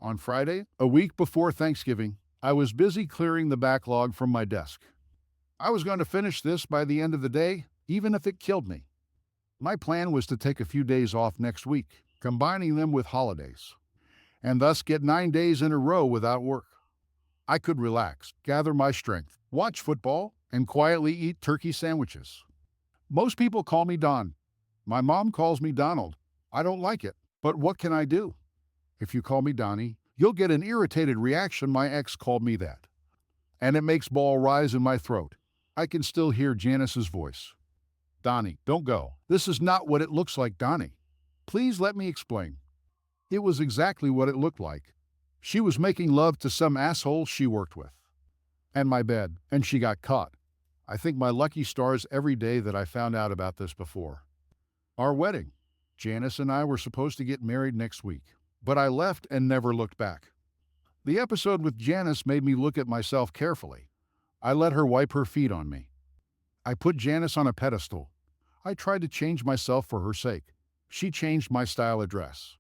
On Friday, a week before Thanksgiving, I was busy clearing the backlog from my desk. I was going to finish this by the end of the day, even if it killed me. My plan was to take a few days off next week, combining them with holidays, and thus get 9 days in a row without work. I could relax, gather my strength, watch football, and quietly eat turkey sandwiches. Most people call me Don. My mom calls me Donald. I don't like it, but what can I do? If you call me Donnie, you'll get an irritated reaction. My ex called me that. And it makes ball rise in my throat. I can still hear Janice's voice. Donnie, don't go. This is not what it looks like, Donnie. Please let me explain. It was exactly what it looked like. She was making love to some asshole she worked with. And my bed, and she got caught. I think my lucky stars every day that I found out about this before. Our wedding. Janice and I were supposed to get married next week, but I left and never looked back. The episode with Janice made me look at myself carefully. I let her wipe her feet on me. I put Janice on a pedestal. I tried to change myself for her sake. She changed my style of dress.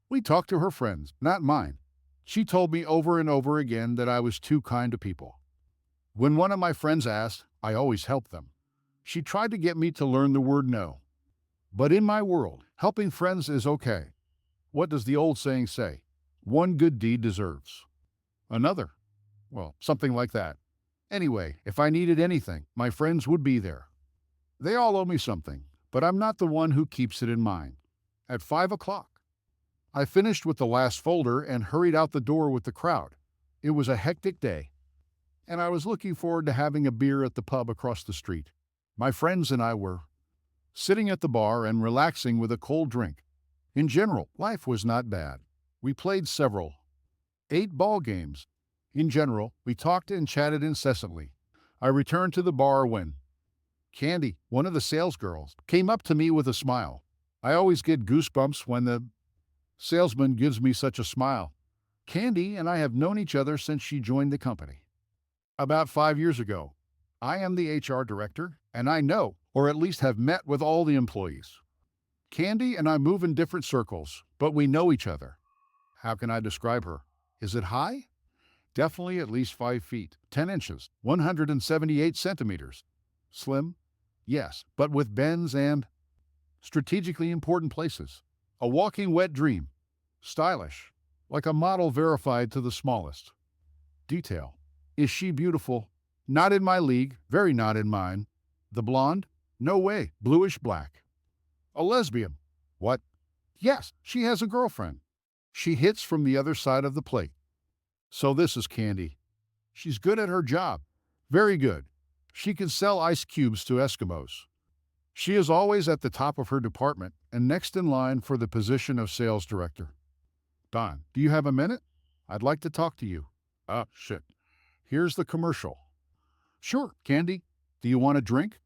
We talked to her friends, not mine. She told me over and over again that I was too kind to people. When one of my friends asked, I always helped them. She tried to get me to learn the word no. But in my world, helping friends is okay. What does the old saying say? One good deed deserves another. Well, something like that. Anyway, if I needed anything, my friends would be there. They all owe me something, but I'm not the one who keeps it in mind. At 5 o'clock, I finished with the last folder and hurried out the door with the crowd. It was a hectic day, and I was looking forward to having a beer at the pub across the street. My friends and I were sitting at the bar and relaxing with a cold drink. In general, life was not bad. We played several 8 ball games. In general, we talked and chatted incessantly. I returned to the bar when Candy, one of the sales girls, came up to me with a smile. I always get goosebumps when the salesman gives me such a smile. Candy and I have known each other since she joined the company. About 5 years ago. I am the HR director, and I know, or at least have met with all the employees. Candy and I move in different circles, but we know each other. How can I describe her? Is it high? Definitely at least 5 feet, 10 inches, 178 centimeters. Slim? Yes, but with bends and strategically important places. A walking wet dream. Stylish, like a model verified to the smallest detail. Is she beautiful? Not in my league, very not in mine. The blonde? No way, bluish black. A lesbian? What? Yes, she has a girlfriend. She hits from the other side of the plate. So this is Candy. She's good at her job. Very good. She can sell ice cubes to Eskimos. She is always at the top of her department and next in line for the position of sales director. Don, do you have a minute? I'd like to talk to you. Shit. Here's the commercial. Sure, Candy. Do you want a drink?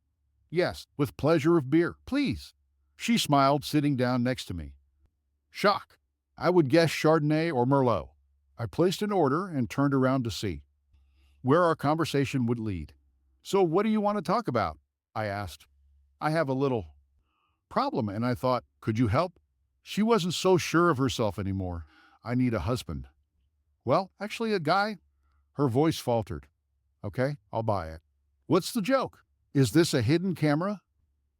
Yes, with pleasure of beer, please. She smiled, sitting down next to me. Shock. I would guess Chardonnay or Merlot. I placed an order and turned around to see where our conversation would lead. So what do you want to talk about? I asked. I have a little problem, and I thought, could you help? She wasn't so sure of herself anymore. I need a husband. Well, actually a guy. Her voice faltered. Okay, I'll buy it. What's the joke? Is this a hidden camera?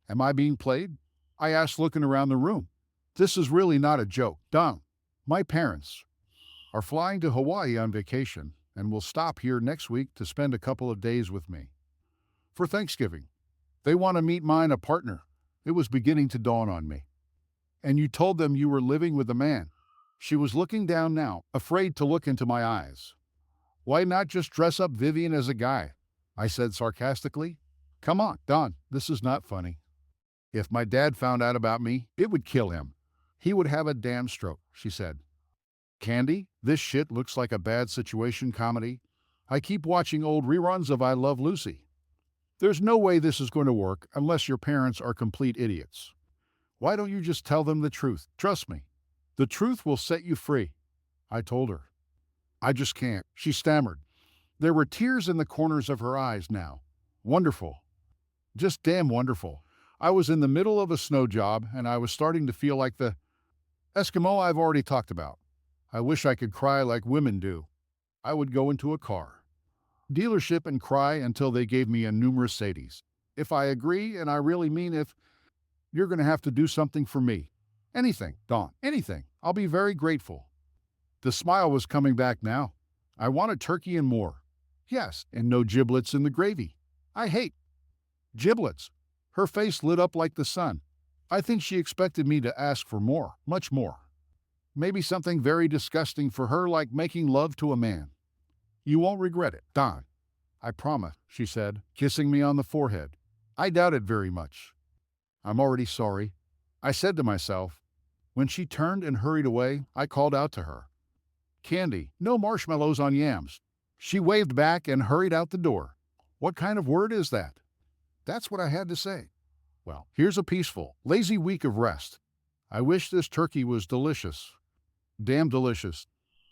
Am I being played? I asked, looking around the room. This is really not a joke. Don, my parents are flying to Hawaii on vacation and will stop here next week to spend a couple of days with me. For Thanksgiving. They want to meet mine a partner. It was beginning to dawn on me. And you told them you were living with a man. She was looking down now, afraid to look into my eyes. Why not just dress up Vivian as a guy? I said sarcastically. Come on, Don, this is not funny. If my dad found out about me, it would kill him. He would have a damn stroke, she said. Candy, this shit looks like a bad situation comedy. I keep watching old reruns of I Love Lucy. There's no way this is going to work unless your parents are complete idiots. Why don't you just tell them the truth? Trust me. The truth will set you free. I told her. I just can't, she stammered. There were tears in the corners of her eyes now. Wonderful. Just damn wonderful. I was in the middle of a snow job, and I was starting to feel like the Eskimo I've already talked about. I wish I could cry like women do. I would go into a car dealership and cry until they gave me a new Mercedes. If I agree, and I really mean if, you're going to have to do something for me. Anything, Dawn, anything. I'll be very grateful. The smile was coming back now. I want a turkey and more. Yes, and no giblets in the gravy. I hate giblets. Her face lit up like the sun. I think she expected me to ask for more, much more. Maybe something very disgusting for her, like making love to a man. You won't regret it, Don. I promise, she said, kissing me on the forehead. I doubt it very much. I'm already sorry, I said to myself. When she turned and hurried away, I called out to her. Candy, no marshmallows on yams. She waved back and hurried out the door. What kind of word is that? That's what I had to say. Well, here's a peaceful, lazy week of rest. I wish this turkey was delicious. Damn delicious.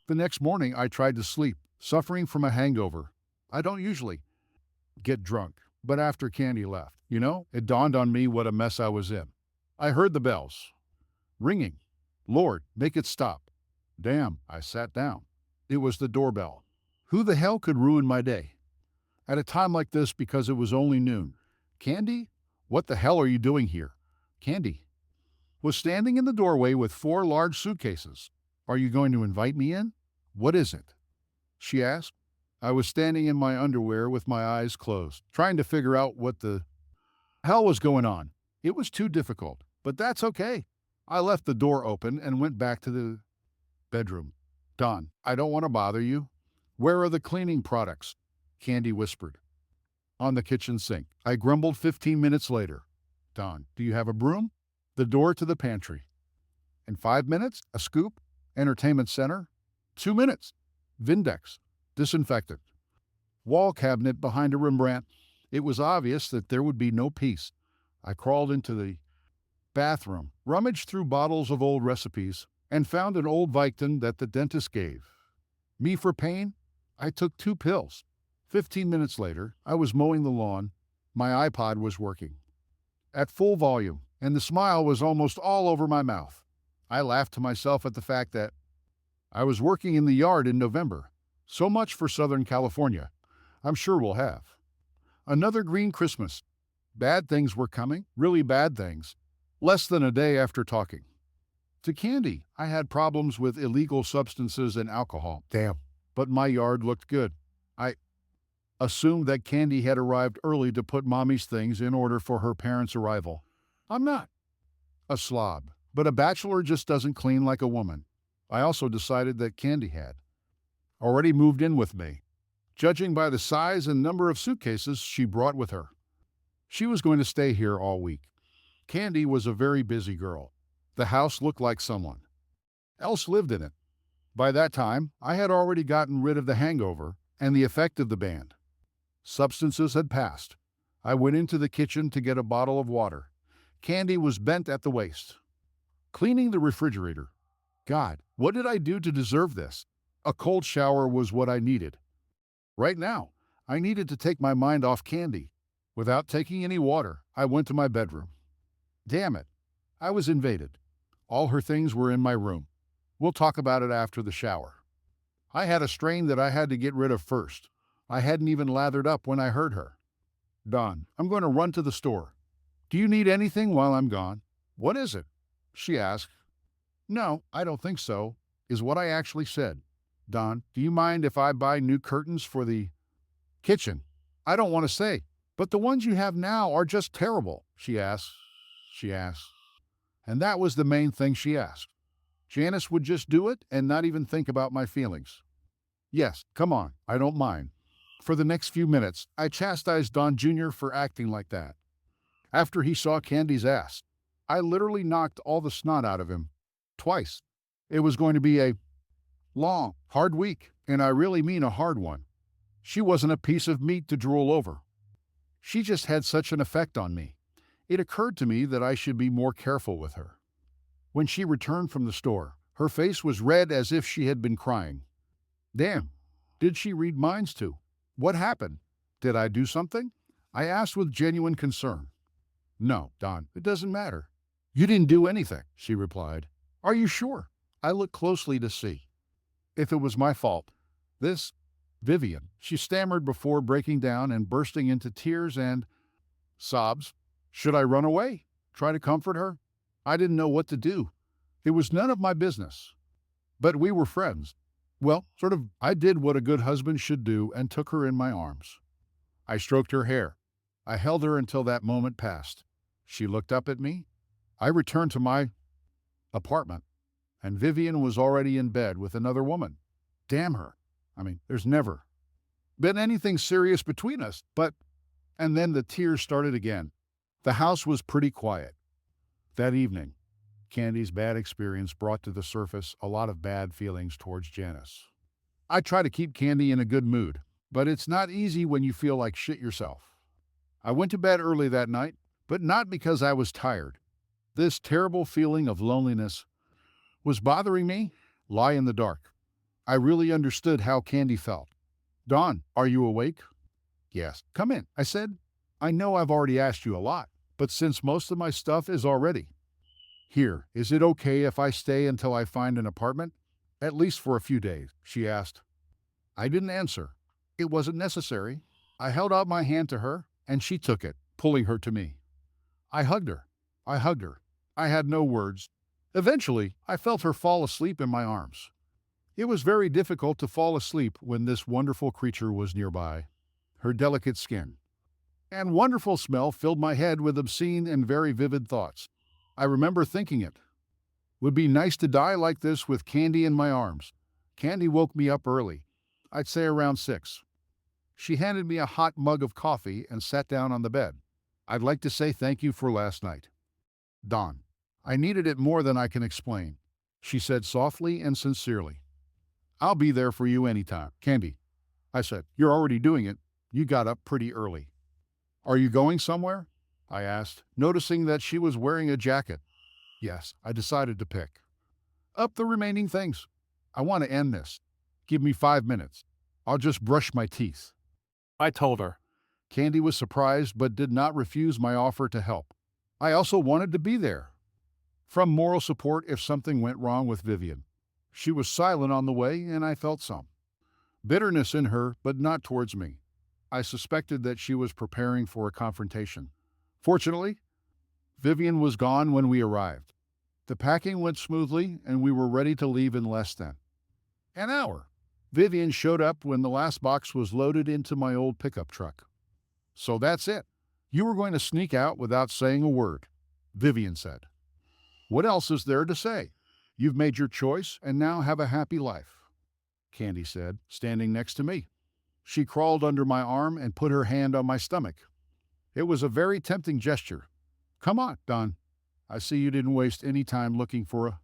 The next morning I tried to sleep, suffering from a hangover. I don't usually get drunk, but after Candy left, it dawned on me what a mess I was in. I heard the bells ringing. Lord, make it stop. Damn, I sat down. It was the doorbell. Who the hell could ruin my day at a time like this because it was only noon? Candy? What the hell are you doing here? Candy was standing in the doorway with 4 large suitcases. Are you going to invite me in? What is it? She asked. I was standing in my underwear with my eyes closed, trying to figure out what the hell was going on. It was too difficult, but that's okay. I left the door open and went back to the bedroom. Don, I don't want to bother you. Where are the cleaning products? Candy whispered. On the kitchen sink. I grumbled 15 minutes later. Don, do you have a broom? The door to the pantry. In 5 minutes, a scoop. Entertainment center. 2 minutes. Vindex. Disinfectant. Wall cabinet behind a Rembrandt. It was obvious that there would be no peace. I crawled into the bathroom, rummaged through bottles of old recipes, and found an old Vicodin that the dentist gave me for pain. I took 2 pills. 15 minutes later, I was mowing the lawn. My iPod was working at full volume, and the smile was almost all over my mouth. I laughed to myself at the fact that I was working in the yard in November. So much for Southern California. I'm sure we'll have another green Christmas. Bad things were coming, really bad things, less than a day after talking to Candy. I had problems with illegal substances and alcohol. Damn. But my yard looked good. I assumed that Candy had arrived early to put Mommy's things in order for her parents' arrival. I'm not a slob, but a bachelor just doesn't clean like a woman. I also decided that Candy had already moved in with me, judging by the size and number of suitcases she brought with her. She was going to stay here all week. Candy was a very busy girl. The house looked like someone else lived in it. By that time, I had already gotten rid of the hangover and the effect of the band. Substances had passed. I went into the kitchen to get a bottle of water. Candy was bent at the waist, cleaning the refrigerator. God, what did I do to deserve this? A cold shower was what I needed. Right now, I needed to take my mind off Candy. Without taking any water, I went to my bedroom. Damn it, I was invaded. All her things were in my room. We'll talk about it after the shower. I had a strain that I had to get rid of first. I hadn't even lathered up when I heard her. Don, I'm going to run to the store. Do you need anything while I'm gone? What is it? She asked. No, I don't think so, is what I actually said. Don, do you mind if I buy new curtains for the kitchen? I don't want to say, but the ones you have now are just terrible, she asked. And that was the main thing she asked. Janice would just do it and not even think about my feelings. Yes, come on, I don't mind. For the next few minutes, I chastised Don Jr. for acting like that. After he saw Candy's ass, I literally knocked all the snot out of him. Twice. It was going to be a long, hard week, and I really mean a hard one. She wasn't a piece of meat to drool over. She just had such an effect on me. It occurred to me that I should be more careful with her. When she returned from the store, her face was red as if she had been crying. Damn, did she read minds too? What happened? Did I do something? I asked with genuine concern. No, Don, it doesn't matter. You didn't do anything, she replied. Are you sure? I looked closely to see. if it was my fault. This, Vivian, she stammered before breaking down and bursting into tears and sobs. Should I run away? Try to comfort her? I didn't know what to do. It was none of my business. But we were friends. Well, sort of, I did what a good husband should do and took her in my arms. I stroked her hair. I held her until that moment passed. She looked up at me. I returned to my apartment, and Vivian was already in bed with another woman. Damn her. There's never been anything serious between us, but. And then the tears started again. The house was pretty quiet. That evening, Candy's bad experience brought to the surface a lot of bad feelings towards Janice. I try to keep Candy in a good mood, but it's not easy when you feel like shit yourself. I went to bed early that night, but not because I was tired. This terrible feeling of loneliness was bothering me. Lie in the dark. I really understood how Candy felt. Dawn, are you awake? Yes. Come in, I said. I know I've already asked you a lot, but since most of my stuff is already here, is it okay if I stay until I find an apartment? At least for a few days, she asked. I didn't answer. It wasn't necessary. I held out my hand to her, and she took it, pulling her to me. I hugged her. I hugged her. I had no words. Eventually, I felt her fall asleep in my arms. It was very difficult to fall asleep when this wonderful creature was nearby. Her delicate skin and wonderful smell filled my head with obscene and very vivid thoughts. I remember thinking it would be nice to die like this with Candy in my arms. Candy woke me up early. I'd say around 6. She handed me a hot mug of coffee and sat down on the bed. I'd like to say thank you for last night, Dawn. I needed it more than I can explain, she said softly and sincerely. I'll be there for you anytime, Candy. I said, you're already doing it. You got up pretty early. Are you going somewhere? I asked, noticing that she was wearing a jacket. Yes, I decided to pick up the remaining things. I want to end this. Give me 5 minutes. I'll just brush my teeth, I told her. Candy was surprised but did not refuse my offer to help. I also wanted to be there. From moral support if something went wrong with Vivian. She was silent on the way, and I felt some bitterness in her, but not towards me. I suspected that she was preparing for a confrontation. Fortunately, Vivian was gone when we arrived. The packing went smoothly, and we were ready to leave in less than an hour. Vivian showed up when the last box was loaded into my old pickup truck. So that's it. You were going to sneak out without saying a word, Vivian said. What else is there to say? You've made your choice and now have a happy life, Candy said, standing next to me. She crawled under my arm and put her hand on my stomach. It was a very tempting gesture. Come on, Dawn. I see you didn't waste any time looking for a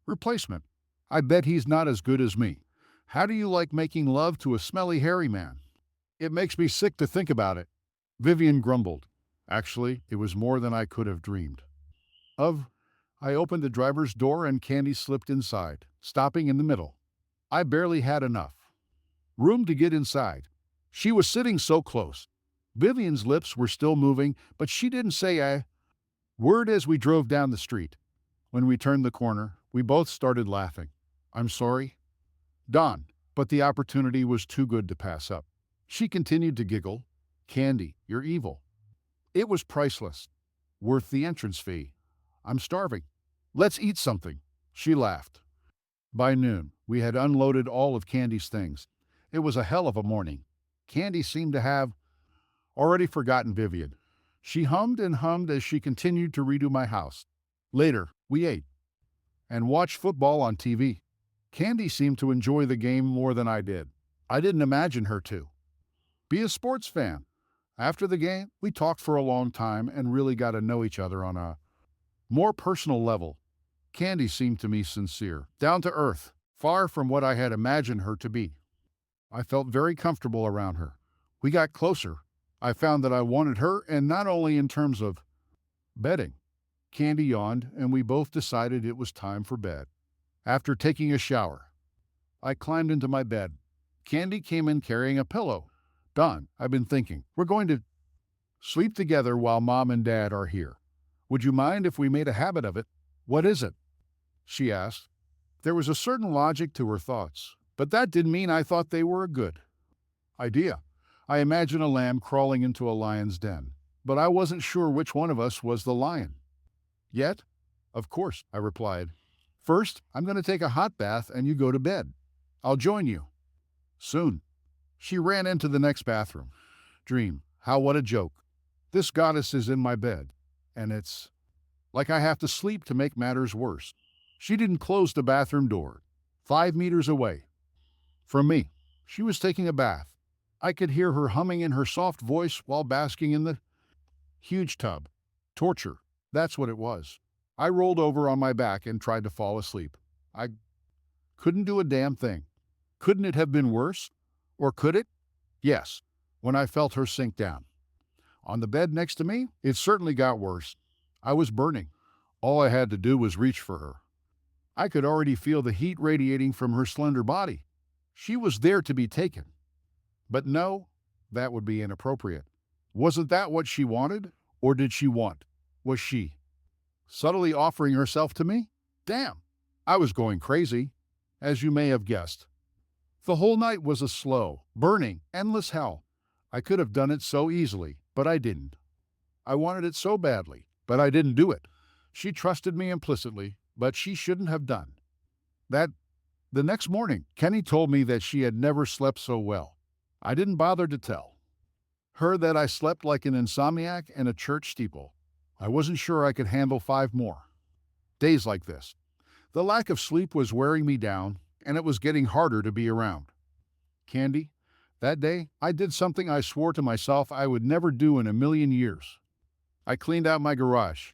replacement. I bet he's not as good as me. How do you like making love to a smelly, hairy man? It makes me sick to think about it, Vivian grumbled. Actually, it was more than I could have dreamed of. I opened the driver's door and Candy slipped inside, stopping in the middle. I barely had enough room to get inside. She was sitting so close. Vivian's lips were still moving, but she didn't say a word as we drove down the street. When we turned the corner, we both started laughing. I'm sorry, Dawn, but the opportunity was too good to pass up. She continued to giggle. Candy, you're evil. It was priceless. Worth the entrance fee. I'm starving. Let's eat something. She laughed. By noon, we had unloaded all of Candy's things. It was a hell of a morning. Candy seemed to have already forgotten Vivian. She hummed and hummed as she continued to redo my house. Later, we ate and watched football on TV. Candy seemed to enjoy the game more than I did. I didn't imagine her to be a sports fan. After the game, we talked for a long time and really got to know each other on a more personal level. Candy seemed to me sincere, down to earth, far from what I had imagined her to be. I felt very comfortable around her. We got closer. I found that I wanted her, and not only in terms of bedding. Candy yawned, and we both decided it was time for bed. After taking a shower, I climbed into my bed. Candy came in carrying a pillow. Dawn, I've been thinking, we're going to sleep together while Mom and Dad are here. Would you mind if we made a habit of it? What is it? She asked. There was a certain logic to her thoughts. But that didn't mean I thought they were a good idea. I imagined a lamb crawling into a lion's den, but I wasn't sure which one of us was the lion. Yet, of course, I replied. First, I'm going to take a hot bath and you go to bed. I'll join you. Soon. She ran into the next bathroom. Dream. What a joke. This goddess is in my bed, and it's like I have to sleep to make matters worse. She didn't close the bathroom door. 5 meters away from me, she was taking a bath. I could hear her humming in her soft voice while basking in the huge tub. Torture. That's what it was. I rolled over on my back and tried to fall asleep. I couldn't do a damn thing. Couldn't it have been worse? Or could it? Yes, when I felt her sink down. On the bed next to me, it certainly got worse. I was burning. All I had to do was reach for her. I could already feel the heat radiating from her slender body. She was there to be taken. But no, that would be inappropriate. Wasn't that what she wanted? Or did she want? Was she subtly offering herself to me? Damn, I was going crazy, as you may have guessed. The whole night was a slow, burning, endless hell. I could have done it so easily, but I didn't. I wanted it so badly, but I didn't do it. She trusted me implicitly, but she shouldn't have done. The next morning, Kenny told me that she had never slept so well. I didn't bother to tell her that I slept like an insomniac in a church steeple. I wasn't sure I could handle 5 more days like this. The lack of sleep was wearing me down, and it was getting harder to be around. Candy, that day, I did something I swore to myself I would never do in a million years. I cleaned out my garage.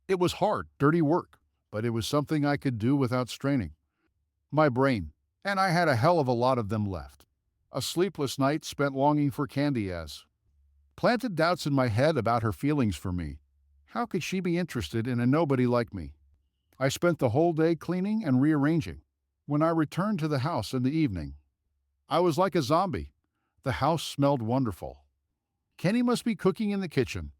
It was hard, dirty work, but it was something I could do without straining my brain, and I had a hell of a lot of them left. A sleepless night spent longing for Candy as planted doubts in my head about her feelings for me. How could she be interested in a nobody like me? I spent the whole day cleaning and rearranging. When I returned to the house in the evening, I was like a zombie. The house smelled wonderful. Kenny must be cooking in the kitchen.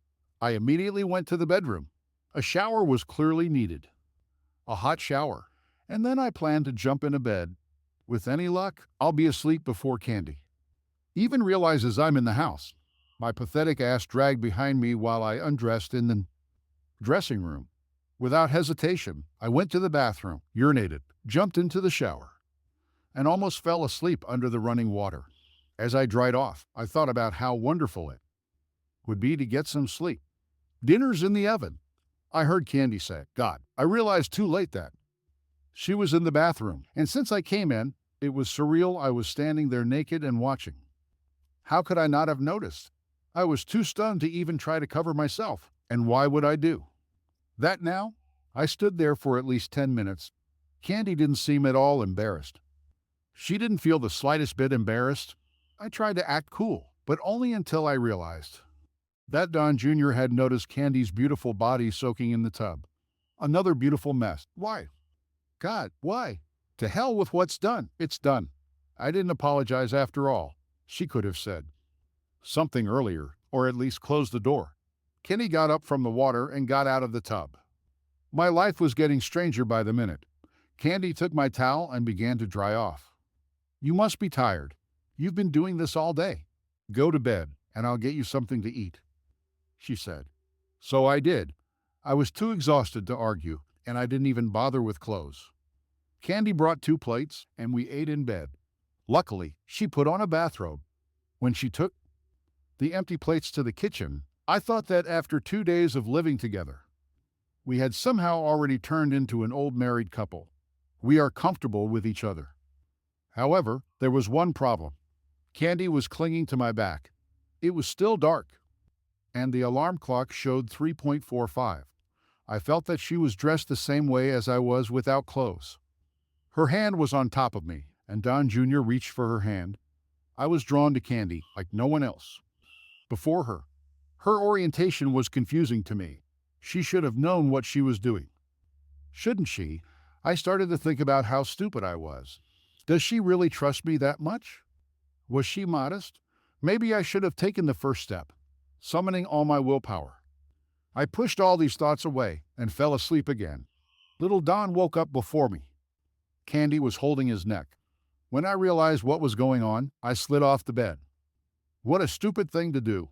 I immediately went to the bedroom. A shower was clearly needed. A hot shower. And then I planned to jump into bed. With any luck, I'll be asleep before Candy even realizes I'm in the house. My pathetic ass dragged behind me while I undressed in the dressing room. Without hesitation, I went to the bathroom, urinated, jumped into the shower, and almost fell asleep under the running water. As I dried off, I thought about how wonderful it would be to get some sleep. Dinner's in the oven, I heard Candy say. God, I realized too late that she was in the bathroom, and since I came in, it was surreal. I was standing there naked and watching. How could I not have noticed? I was too stunned to even try to cover myself, and why would I do that now? I stood there for at least 10 minutes. Candy didn't seem at all embarrassed. She didn't feel the slightest bit embarrassed. I tried to act cool, but only until I realized that Don Jr. had noticed Candy's beautiful body soaking in the tub. Another beautiful mess. Why? God, why? To hell with what's done. It's done. I didn't apologize after all. She could have said something earlier, or at least closed the door. Kenny got up from the water and got out of the tub. My life was getting stranger by the minute. Candy took my towel and began to dry off. You must be tired. You've been doing this all day. Go to bed, and I'll get you something to eat, she said. So I did. I was too exhausted to argue, and I didn't even bother with clothes. Candy brought 2 plates, and we ate in bed. Luckily, she put on a bathrobe. When she took the empty plates to the kitchen, I thought that after 2 days of living together, we had somehow already turned into an old married couple. We are comfortable with each other. However, there was one problem. Candy was clinging to my back. It was still dark, and the alarm clock showed 3:45. I felt that she was dressed the same way as I was without clothes. Her hand was on top of me, and Don Jr. reached for her hand. I was drawn to Candy like no one else before her. Her orientation was confusing to me. She should have known what she was doing. Shouldn't she? I started to think about how stupid I was. Does she really trust me that much? Was she modest? Maybe I should have taken the first step, summoning all my willpower. I pushed all these thoughts away and fell asleep again. Little Don woke up before me. Candy was holding his neck. When I realized what was going on, I slid off the bed. What a stupid thing to do.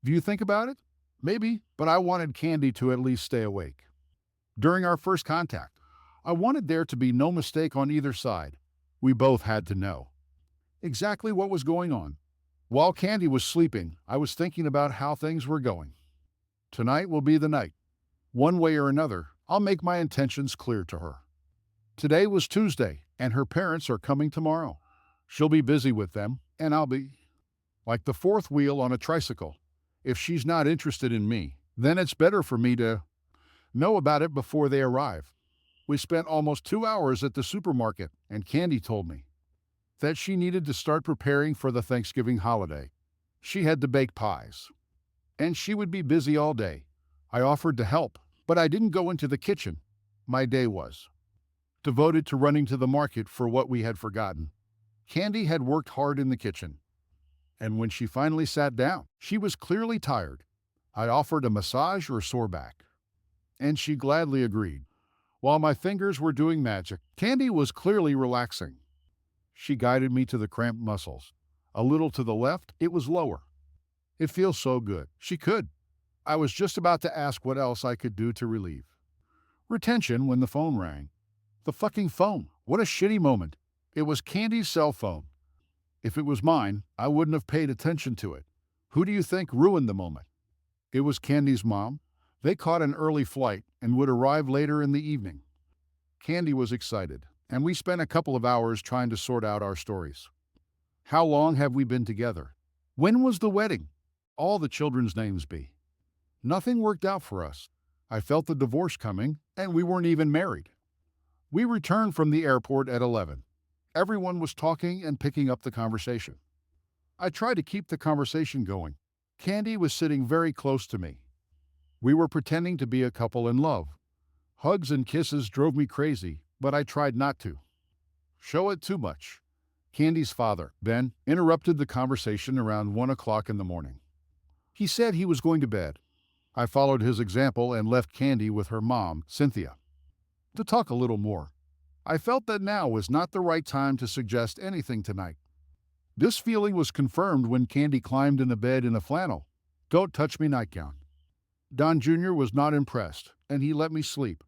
Do you think about it? Maybe, but I wanted Candy to at least stay awake. During our first contact, I wanted there to be no mistake on either side. We both had to know exactly what was going on. While Candy was sleeping, I was thinking about how things were going. Tonight will be the night. One way or another, I'll make my intentions clear to her. Today was Tuesday, and her parents are coming tomorrow. She'll be busy with them, and I'll be like the fourth wheel on a tricycle. If she's not interested in me, then it's better for me to know about it before they arrive. We spent almost 2 hours at the supermarket, and Candy told me that she needed to start preparing for the Thanksgiving holiday. She had to bake pies, and she would be busy all day. I offered to help, but I didn't go into the kitchen. My day was devoted to running to the market for what we had forgotten. Candy had worked hard in the kitchen, and when she finally sat down, she was clearly tired. I offered a massage or sore back, and she gladly agreed. While my fingers were doing magic, Candy was clearly relaxing. She guided me to the cramped muscles. A little to the left, it was lower. It feels so good. She could. I was just about to ask what else I could do to relieve retention when the phone rang. The fucking phone. What a shitty moment. It was Candy's cell phone. If it was mine, I wouldn't have paid attention to it. Who do you think ruined the moment? It was Candy's mom. They caught an early flight and would arrive later in the evening. Candy was excited, and we spent a couple of hours trying to sort out our stories. How long have we been together? When was the wedding? All the children's names be. Nothing worked out for us. I felt the divorce coming, and we weren't even married. We returned from the airport at 11. Everyone was talking and picking up the conversation. I tried to keep the conversation going. Candy was sitting very close to me. We were pretending to be a couple in love. Hugs and kisses drove me crazy, but I tried not to show it too much. Candy's father, Ben, interrupted the conversation around 1 o'clock in the morning. He said he was going to bed. I followed his example and left Candy with her mom, Cynthia, to talk a little more. I felt that now was not the right time to suggest anything tonight. This feeling was confirmed when Candy climbed in the bed in a flannel, "Don't touch me" nightgown. Don Jr. was not impressed, and he let me sleep.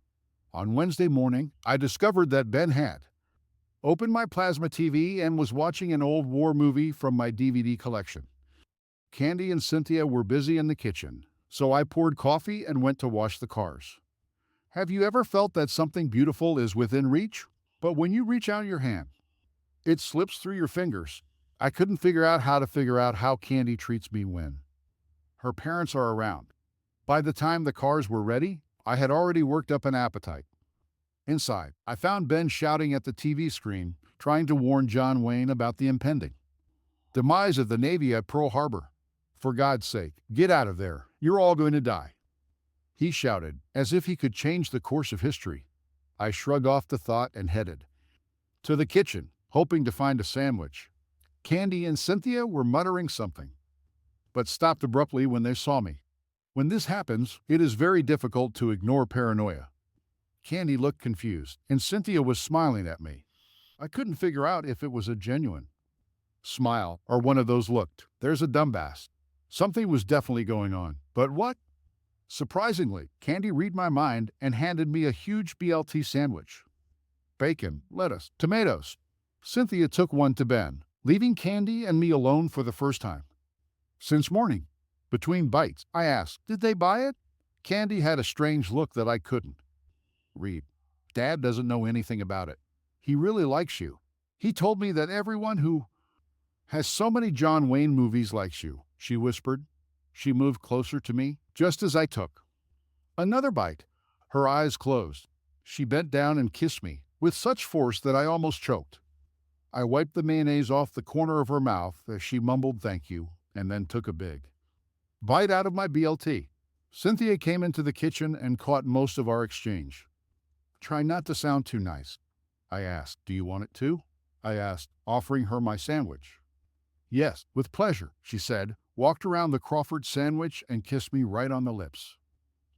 On Wednesday morning, I discovered that Ben had opened my plasma TV and was watching an old war movie from my DVD collection. Candy and Cynthia were busy in the kitchen, so I poured coffee and went to wash the cars. Have you ever felt that something beautiful is within reach, but when you reach out your hand, it slips through your fingers? I couldn't figure out how Candy treats me when her parents are around. By the time the cars were ready, I had already worked up an appetite. Inside, I found Ben shouting at the TV screen, trying to warn John Wayne about the impending demise of the Navy at Pearl Harbor. "For God's sake, get out of there. You're all going to die," he shouted, as if he could change the course of history. I shrugged off the thought and headed to the kitchen, hoping to find a sandwich. Candy and Cynthia were muttering something, but stopped abruptly when they saw me. When this happens, it is very difficult to ignore paranoia. Candy looked confused, and Cynthia was smiling at me. I couldn't figure out if it was a genuine smile or one of those looked, "There's a dumbass." Something was definitely going on, but what? Surprisingly, Candy read my mind and handed me a huge BLT sandwich. Bacon, lettuce, tomatoes. Cynthia took one to Ben, leaving Candy and me alone for the first time since morning. Between bites, I asked, "Did they buy it?" Candy had a strange look that I couldn't read. "Dad doesn't know anything about it. He really likes you. He told me that everyone who has so many John Wayne movies likes you," she whispered. She moved closer to me, just as I took another bite. Her eyes closed. She bent down and kissed me, with such force that I almost choked. I wiped the mayonnaise off the corner of her mouth as she mumbled "thank you," and then took a big bite out of my BLT. Cynthia came into the kitchen and caught most of our exchange. "Try not to sound too nice," I asked. "Do you want it too?" I asked, offering her my sandwich. "Yes, with pleasure," she said, walked around the Crawford sandwich and kissed me right on the lips.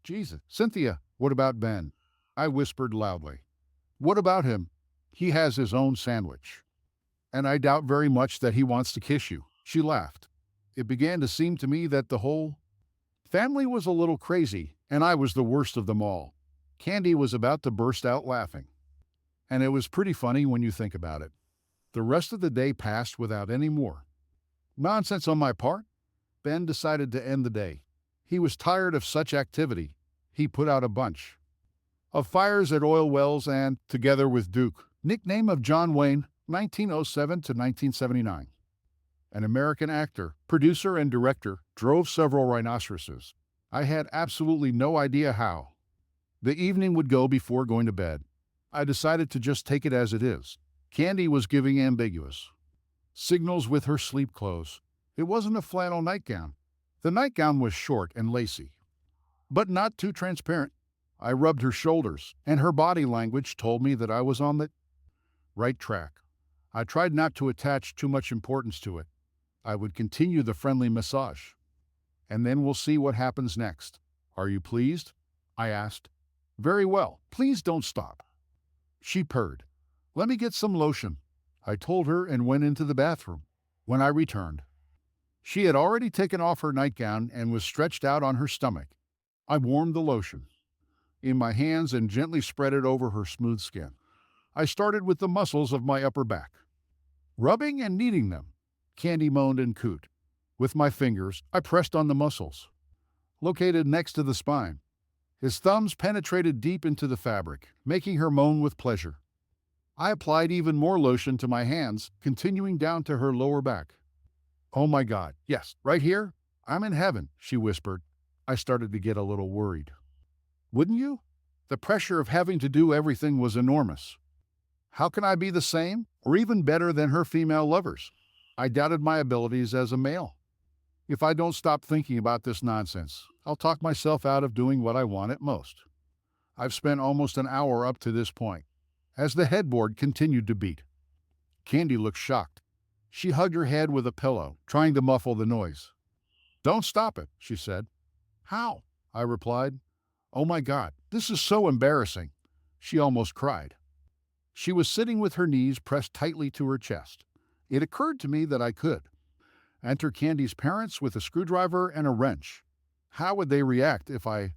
"Jesus, Cynthia, what about Ben?" I whispered loudly. "What about him? He has his own sandwich." And I doubt very much that he wants to kiss you. She laughed. It began to seem to me that the whole family was a little crazy, and I was the worst of them all. Candy was about to burst out laughing. And it was pretty funny when you think about it. The rest of the day passed without any more nonsense on my part. Ben decided to end the day. He was tired of such activity. He put out a bunch of fires at oil wells and, together with Duke, nickname of John Wayne, 1907 to 1979, an American actor, producer, and director, drove several rhinoceroses. I had absolutely no idea how the evening would go before going to bed. I decided to just take it as it is. Candy was giving ambiguous signals with her sleep clothes. It wasn't a flannel nightgown. The nightgown was short and lacy, but not too transparent. I rubbed her shoulders, and her body language told me that I was on the right track. I tried not to attach too much importance to it. I would continue the friendly massage, and then we'll see what happens next. Are you pleased? I asked. Very well. Please don't stop. She purred. Let me get some lotion, I told her, and went into the bathroom. When I returned, she had already taken off her nightgown and was stretched out on her stomach. I warmed the lotion in my hands and gently spread it over her smooth skin. I started with the muscles of my upper back, rubbing and kneading them. Candy moaned and cooed. With my fingers, I pressed on the muscles located next to the spine. His thumbs penetrated deep into the fabric, making her moan with pleasure. I applied even more lotion to my hands, continuing down to her lower back. Oh my God, yes, right here? I'm in heaven, she whispered. I started to get a little worried. Wouldn't you? The pressure of having to do everything was enormous. How can I be the same, or even better than her female lovers? I doubted my abilities as a male. If I don't stop thinking about this nonsense, I'll talk myself out of doing what I want at most. I've spent almost an hour up to this point, as the headboard continued to beat. Candy looked shocked. She hugged her head with a pillow, trying to muffle the noise. Don't stop it, she said. How? I replied. Oh my God, this is so embarrassing. She almost cried. She was sitting with her knees pressed tightly to her chest. It occurred to me that I could enter Candy's parents with a screwdriver and a wrench. How would they react if I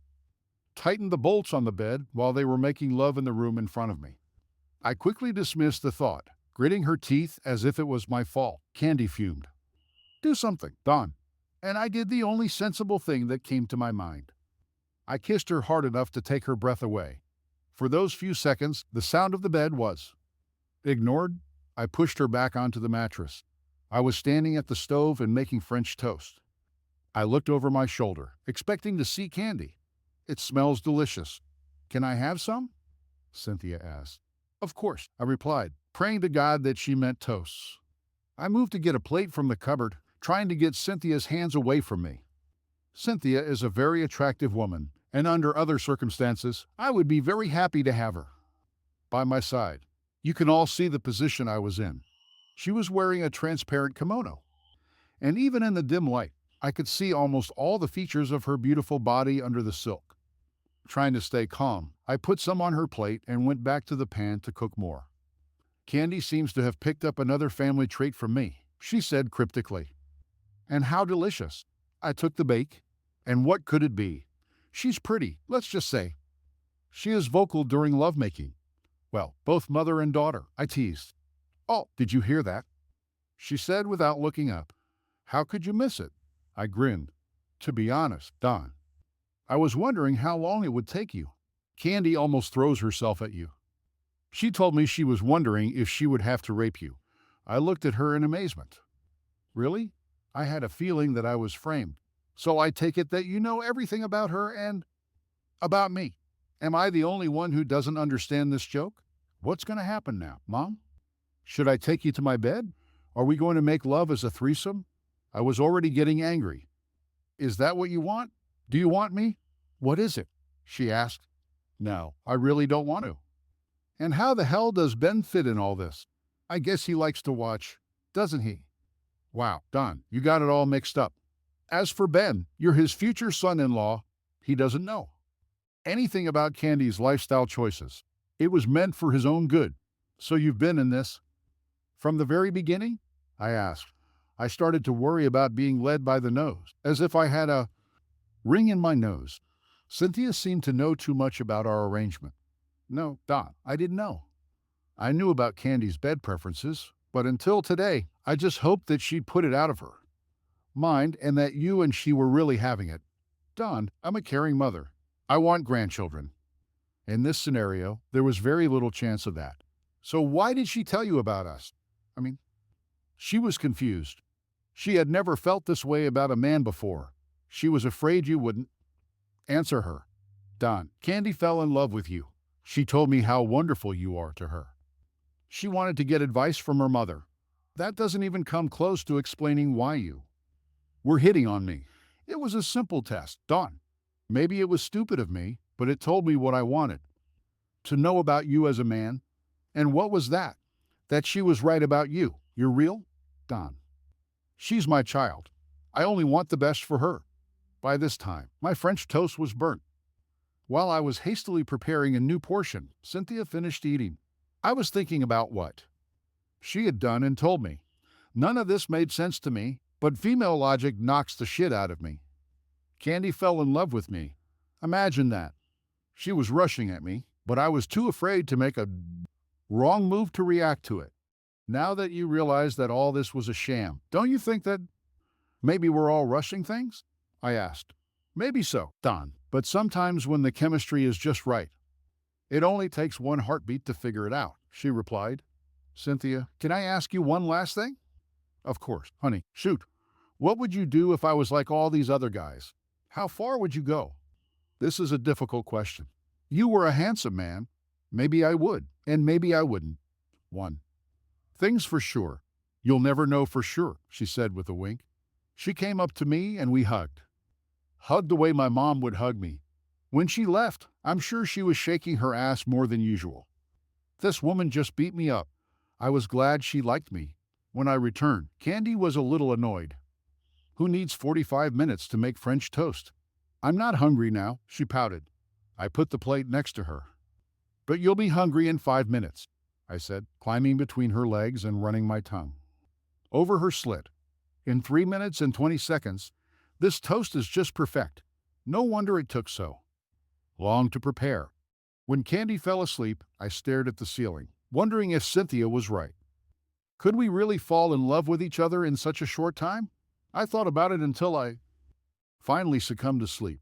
tightened the bolts on the bed while they were making love in the room in front of me? I quickly dismissed the thought, gritting her teeth as if it was my fault. Candy fumed. Do something, Don. And I did the only sensible thing that came to my mind. I kissed her hard enough to take her breath away. For those few seconds, the sound of the bed was ignored. I pushed her back onto the mattress. I was standing at the stove and making French toast. I looked over my shoulder, expecting to see Candy. It smells delicious. Can I have some? Cynthia asked. Of course, I replied, praying to God that she meant toasts. I moved to get a plate from the cupboard, trying to get Cynthia's hands away from me. Cynthia is a very attractive woman, and under other circumstances, I would be very happy to have her by my side. You can all see the position I was in. She was wearing a transparent kimono, and even in the dim light, I could see almost all the features of her beautiful body under the silk. Trying to stay calm, I put some on her plate and went back to the pan to cook more. Candy seems to have picked up another family trait from me, she said cryptically. And how delicious. I took the bake. And what could it be? She's pretty, let's just say. She is vocal during lovemaking. Well, both mother and daughter, I teased. Oh, did you hear that? She said without looking up. How could you miss it? I grinned. To be honest, Don, I was wondering how long it would take you. Candy almost throws herself at you. She told me she was wondering if she would have to rape you. I looked at her in amazement. Really? I had a feeling that I was framed. So I take it that you know everything about her and about me. Am I the only one who doesn't understand this joke? What's going to happen now, Mom? Should I take you to my bed? Are we going to make love as a threesome? I was already getting angry. Is that what you want? Do you want me? What is it? She asked. No, I really don't want to. And how the hell does Ben fit in all this? I guess he likes to watch, doesn't he? Wow, Don, you got it all mixed up. As for Ben, you're his future son-in-law. He doesn't know anything about Candy's lifestyle choices. It was meant for his own good. So you've been in this From the very beginning? I asked. I started to worry about being led by the nose, as if I had a ring in my nose. Cynthia seemed to know too much about our arrangement. No, Don, I didn't know. I knew about Candy's bed preferences, but until today, I just hoped that she'd put it out of her mind and that you and she were really having it. Don, I'm a caring mother. I want grandchildren. In this scenario, there was very little chance of that. So why did she tell you about us? I mean, she was confused. She had never felt this way about a man before. She was afraid you wouldn't answer her. Don, Candy fell in love with you. She told me how wonderful you are to her. She wanted to get advice from her mother. That doesn't even come close to explaining why you were hitting on me. It was a simple test, Don. Maybe it was stupid of me, but it told me what I wanted. To know about you as a man. And what was that? That she was right about you. You're real? Don. She's my child. I only want the best for her. By this time, my French toast was burnt. While I was hastily preparing a new portion, Cynthia finished eating. I was thinking about what she had done and told me. None of this made sense to me, but female logic knocks the shit out of me. Candy fell in love with me. Imagine that. She was rushing at me, but I was too afraid to make a wrong move to react to it. Now that you realize that all this was a sham, don't you think that maybe we're all rushing things? I asked. Maybe so, Don, but sometimes when the chemistry is just right, it only takes one heartbeat to figure it out, she replied. Cynthia, can I ask you one last thing? Of course, honey. Shoot. What would you do if I was like all these other guys? How far would you go? This is a difficult question. You were a handsome man. Maybe I would, and maybe I wouldn't. 1. Things for sure. You'll never know for sure, she said with a wink. She came up to me and we hugged. Hugged the way my mom would hug me. When she left, I'm sure she was shaking her ass more than usual. This woman just beat me up. I was glad she liked me. When I returned, Candy was a little annoyed. Who needs 45 minutes to make French toast? I'm not hungry now, she pouted. I put the plate next to her. But you'll be hungry in 5 minutes, I said, climbing between her legs and running my tongue over her slit. In 3 minutes and 20 seconds, this toast is just perfect. No wonder it took so long to prepare. When Candy fell asleep, I stared at the ceiling, wondering if Cynthia was right. Could we really fall in love with each other in such a short time? I thought about it until I finally succumbed to sleep.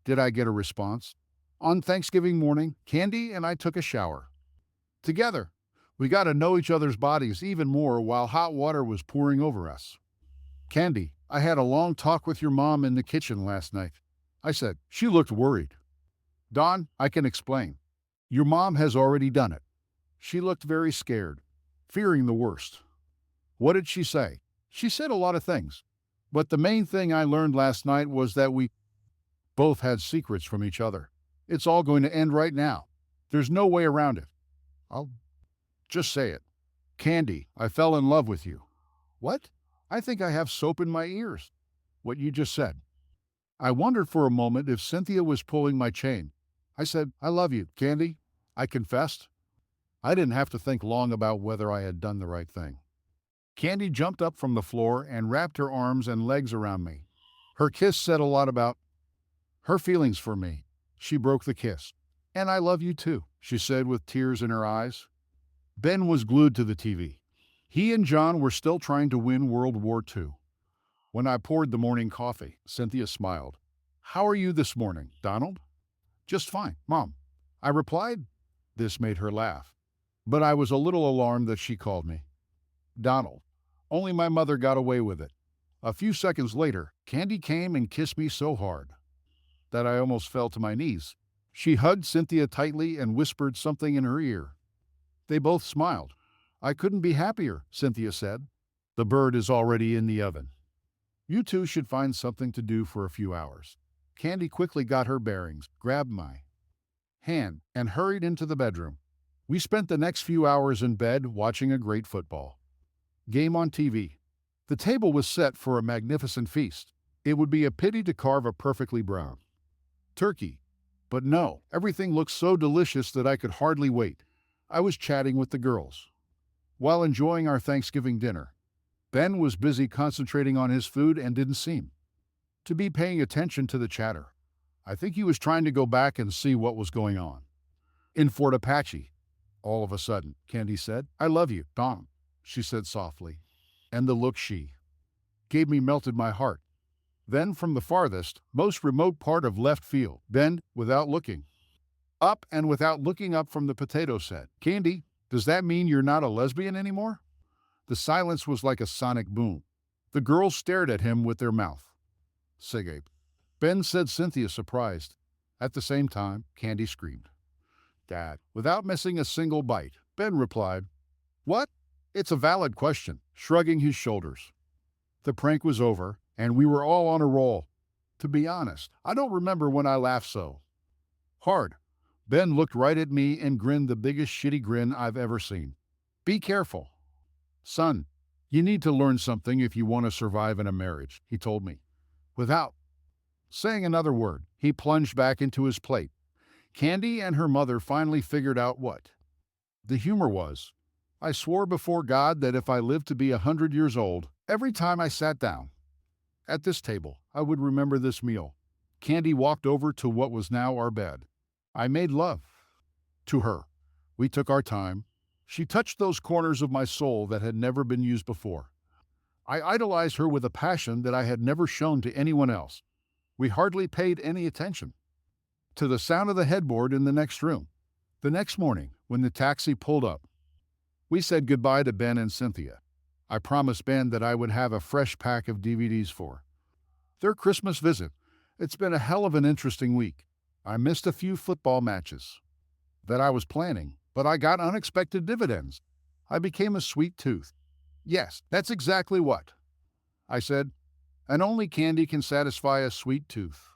Did I get a response? On Thanksgiving morning, Candy and I took a shower together. We got to know each other's bodies even more while hot water was pouring over us. Candy, I had a long talk with your mom in the kitchen last night, I said. She looked worried. Don, I can explain. Your mom has already done it. She looked very scared, fearing the worst. What did she say? She said a lot of things. But the main thing I learned last night was that we both had secrets from each other. It's all going to end right now. There's no way around it. I'll just say it. Candy, I fell in love with you. What? I think I have soap in my ears. What you just said. I wondered for a moment if Cynthia was pulling my chain. I said, I love you, Candy. I confessed. I didn't have to think long about whether I had done the right thing. Candy jumped up from the floor and wrapped her arms and legs around me. Her kiss said a lot about her feelings for me. She broke the kiss. And I love you too, she said with tears in her eyes. Ben was glued to the TV. He and John were still trying to win World War II. When I poured the morning coffee, Cynthia smiled. How are you this morning, Donald? Just fine, Mom, I replied. This made her laugh. But I was a little alarmed that she called me Donald. Only my mother got away with it. A few seconds later, Candy came and kissed me so hard that I almost fell to my knees. She hugged Cynthia tightly and whispered something in her ear. They both smiled. I couldn't be happier, Cynthia said. The bird is already in the oven. You two should find something to do for a few hours. Candy quickly got her bearings, grabbed my hand, and hurried into the bedroom. We spent the next few hours in bed watching a great football game on TV. The table was set for a magnificent feast. It would be a pity to carve a perfectly brown turkey. But no, everything looked so delicious that I could hardly wait. I was chatting with the girls. while enjoying our Thanksgiving dinner. Ben was busy concentrating on his food and didn't seem to be paying attention to the chatter. I think he was trying to go back and see what was going on. In Fort Apache, all of a sudden, Candy said, "I love you, Tom," she said softly. And the look she gave me melted my heart. Then from the farthest, most remote part of left field, Ben, without looking up and without looking up from the potato, said, "Candy, does that mean you're not a lesbian anymore?" The silence was like a sonic boom. The girls stared at him with their mouth agape. Ben said, Cynthia, surprised. At the same time, Candy screamed, "Dad," without missing a single bite. Ben replied, "What?" "It's a valid question," shrugging his shoulders. The prank was over, and we were all on a roll. To be honest, I don't remember when I laughed so hard. Ben looked right at me and grinned the biggest shitty grin I've ever seen. "Be careful, son. You need to learn something if you want to survive in a marriage," he told me. Without saying another word, he plunged back into his plate. Candy and her mother finally figured out what the humor was. I swore before God that if I lived to be 100 years old, every time I sat down at this table, I would remember this meal. Candy walked over to what was now our bed. I made love to her. We took our time. She touched those corners of my soul that had never been used before. I idolized her with a passion that I had never shown to anyone else. We hardly paid any attention to the sound of the headboard in the next room. The next morning, when the taxi pulled up, we said goodbye to Ben and Cynthia. I promised Ben that I would have a fresh pack of DVDs for their Christmas visit. It's been a hell of an interesting week. I missed a few football matches that I was planning, but I got unexpected dividends. I became a sweet tooth. Yes, that's exactly what I said. And only candy can satisfy a sweet tooth.